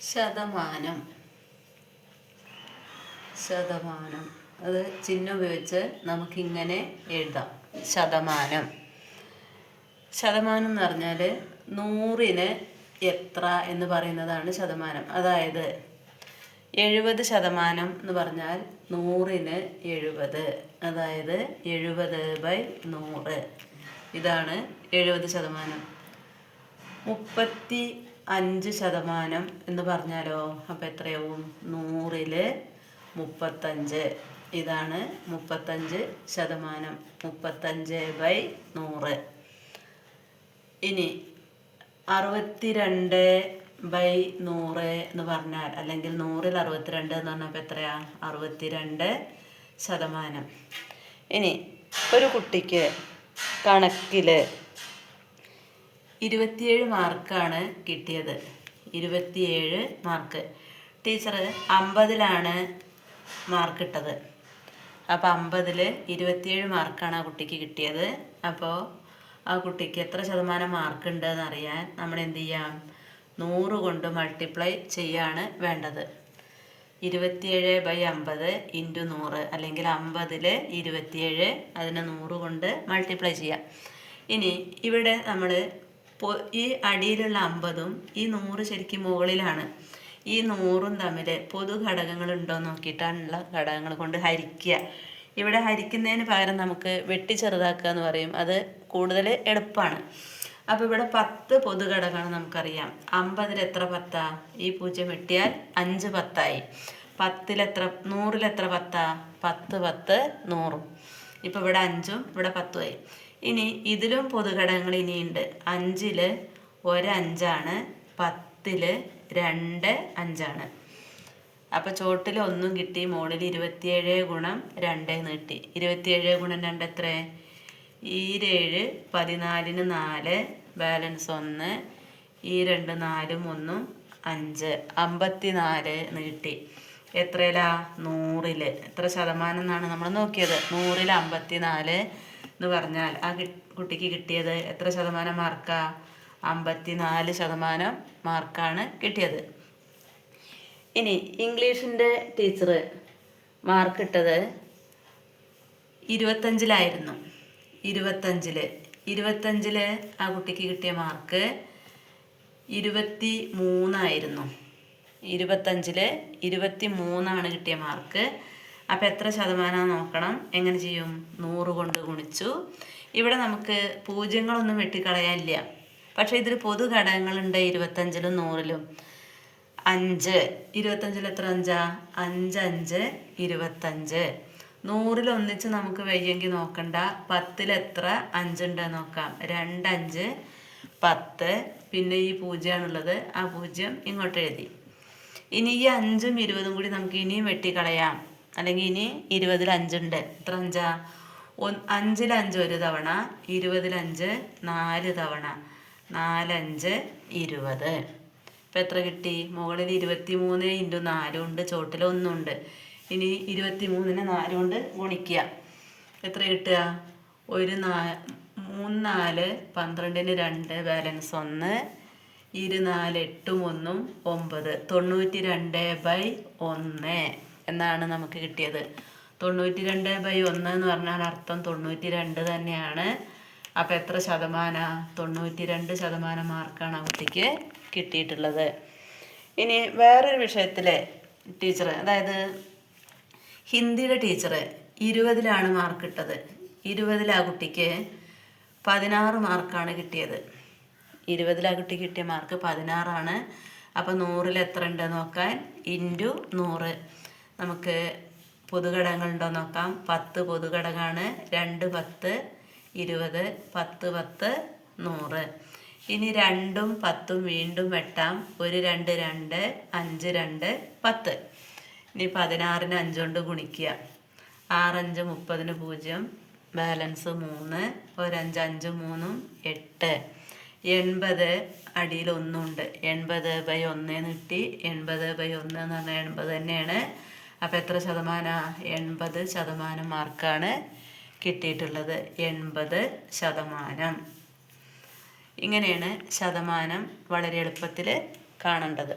ശതമാനം ശതമാനം അത് ചിഹ്നം ഉപയോഗിച്ച് നമുക്കിങ്ങനെ എഴുതാം. ശതമാനം ശതമാനം എന്ന് പറഞ്ഞാൽ 100-ന് എത്ര എന്ന് പറയുന്നതാണ് ശതമാനം. അതായത് 70% എന്ന് പറഞ്ഞാൽ 100-ന് 70, അതായത് 70/100. ഇതാണ് 70%. 35% എന്ന് പറഞ്ഞാലോ, അപ്പം എത്രയാവും? 100-ല് 35. ഇതാണ് 35%. 35/100. ഇനി 62/100 എന്ന് പറഞ്ഞാൽ, അല്ലെങ്കിൽ 100-ൽ 62 എന്ന് പറഞ്ഞപ്പോൾ എത്രയാ? 62%. ഇനി ഒരു കുട്ടിക്ക് കണക്കിൽ 27 മാർക്കാണ് കിട്ടിയത്. 27 മാർക്ക്. ടീച്ചർ 50-ലാണ് മാർക്ക് ഇട്ടത്. അപ്പോൾ 50-ൽ 27 മാർക്കാണ് ആ കുട്ടിക്ക് കിട്ടിയത്. അപ്പോൾ ആ കുട്ടിക്ക് എത്ര ശതമാനം മാർക്ക് ഉണ്ടെന്ന് അറിയാൻ നമ്മൾ എന്ത് ചെയ്യാം? 100 കൊണ്ട് മൾട്ടിപ്ലൈ ചെയ്യാണ് വേണ്ടത്. 27/50 × 100, അല്ലെങ്കിൽ 50-ൽ 27, അതിനെ 100 കൊണ്ട് മൾട്ടിപ്ലൈ ചെയ്യാം. ഇനി ഇവിടെ നമ്മൾ ഈ അടിയിലുള്ള 50-ഉം ഈ 100 ശരിക്കും മുകളിലാണ്. ഈ 100-ഉം തമ്മിൽ പൊതു ഘടകങ്ങൾ ഉണ്ടോ നോക്കിയിട്ടാണുള്ള ഘടകങ്ങൾ കൊണ്ട് ഹരിക്കുക. ഇവിടെ ഹരിക്കുന്നതിന് പകരം നമുക്ക് വെട്ടി ചെറുതാക്കുക എന്ന് പറയും. അത് കൂടുതൽ എളുപ്പമാണ്. അപ്പോൾ ഇവിടെ 10 പൊതു ഘടകമാണ് നമുക്കറിയാം. 50-ൽ എത്ര 10? ഈ 0 വെട്ടിയാൽ 5 10ആയി. 10-ൽ എത്ര? 100-ൽ എത്ര 10? 10 10 100. ഇപ്പോൾ ഇവിടെ 5-ഉം ഇവിടെ 10ഉമായി. ഇനി ഇതിലും പൊതുഘടകങ്ങൾ ഇനിയുണ്ട്. 5-ൽ 1 5ആണ്, 10-ൽ 2 5ആണ്. അപ്പോൾ ചോട്ടിൽ 1 കിട്ടി, മുകളിൽ 27 × 2 നീട്ടി. 27 × 2 എത്ര? 7 14-ന് 4, ബാലൻസ് 1. 2 4ഉം 1ഉം 5. 54 നീട്ടി. എത്രയിലാ? 100-ൽ. എത്ര ശതമാനം എന്നാണ് നമ്മൾ നോക്കിയത്? 100-ൽ 54 എന്ന് പറഞ്ഞാൽ ആ കുട്ടിക്ക് കിട്ടിയത് എത്ര ശതമാനം മാർക്കാ? 54% മാർക്കാണ് കിട്ടിയത്. ഇനി ഇംഗ്ലീഷിൻ്റെ ടീച്ചർ മാർക്ക് ഇട്ടത് 25-ലായിരുന്നു. 25-ൽ ആ കുട്ടിക്ക് കിട്ടിയ മാർക്ക് 23 25-ൽ 23 കിട്ടിയ മാർക്ക്. അപ്പോൾ എത്ര ശതമാനം നോക്കണം? എങ്ങനെ ചെയ്യും? 100 കൊണ്ട് ഗുണിച്ചു. ഇവിടെ നമുക്ക് പൂജ്യങ്ങളൊന്നും വെട്ടിക്കളയാനില്ല. പക്ഷേ ഇതിൽ പൊതു ഘടകങ്ങളുണ്ട് 25-ലും 100-ലും. 5. 25-ൽ എത്ര 5? 5 5 25. 100-ൽ ഒന്നിച്ച് നമുക്ക് വയ്യെങ്കിൽ നോക്കണ്ട. 10-ൽ എത്ര 5 ഉണ്ട് നോക്കാം. 2 5 10. പിന്നെ ഈ 0ആണുള്ളത്. ആ 0 ഇങ്ങോട്ട് എഴുതി. ഇനി ഈ 5ഉം 20ഉം കൂടി നമുക്ക് ഇനിയും വെട്ടിക്കളയാം. അല്ലെങ്കിൽ ഇനി 20-ൽ 5 ഉണ്ട്. എത്ര 5? 5-ൽ 5 ഒരു തവണ, 20-ൽ 5 4 തവണ. 4 5 20. ഇപ്പം എത്ര കിട്ടി? മുകളിൽ 23 × 4 ഉണ്ട്, ചോട്ടിൽ 1 ഉണ്ട്. ഇനി 23-നെ 4 കൊണ്ട് ഗുണിക്കുക. എത്ര കിട്ടുക? 3 4 12-ന് 2, ബാലൻസ് 1. 2 4 8ഉം 1ഉം 9. 92/1 എന്നാണ് നമുക്ക് കിട്ടിയത്. 92/1 എന്ന് പറഞ്ഞാൽ അർത്ഥം 92 തന്നെയാണ്. അപ്പോൾ എത്ര ശതമാനം? 92% മാർക്കാണ് ആ കുട്ടിക്ക് കിട്ടിയിട്ടുള്ളത്. ഇനി വേറൊരു വിഷയത്തിലെ ടീച്ചർ, അതായത് ഹിന്ദിയുടെ ടീച്ചർ 20-ലാണ് മാർക്ക് ഇട്ടത്. 20-ൽ ആ കുട്ടിക്ക് 16 മാർക്കാണ് കിട്ടിയത്. 20-ൽ ആ കുട്ടിക്ക് കിട്ടിയ മാർക്ക് 16ആണ്. അപ്പോൾ 100-ൽ എത്ര ഉണ്ട് നോക്കാൻ? × 100. നമുക്ക് പൊതുഘടകങ്ങളുണ്ടോ നോക്കാം. 10 പൊതുഘടകമാണ്. 2 10 20, 10 10 100. ഇനി 2ഉം 10ഉം വീണ്ടും വെട്ടാം. 1 2 2, 5 2 10. ഇനി 16-ന് 5 കൊണ്ട് ഗുണിക്കുക. 6 5 30-ന് 0, ബാലൻസ് 3. 1 5 5ഉം 3ഉം 8. 80 അടിയിൽ 1 ഉണ്ട്. 80/1 കിട്ടി. 80/1 എന്ന് പറഞ്ഞാൽ 80 തന്നെയാണ്. അപ്പോൾ എത്ര ശതമാനം? 80% മാർക്കാണ് കിട്ടിയിട്ടുള്ളത്. 80%. ഇങ്ങനെയാണ് ശതമാനം വളരെ എളുപ്പത്തിൽ കാണേണ്ടത്.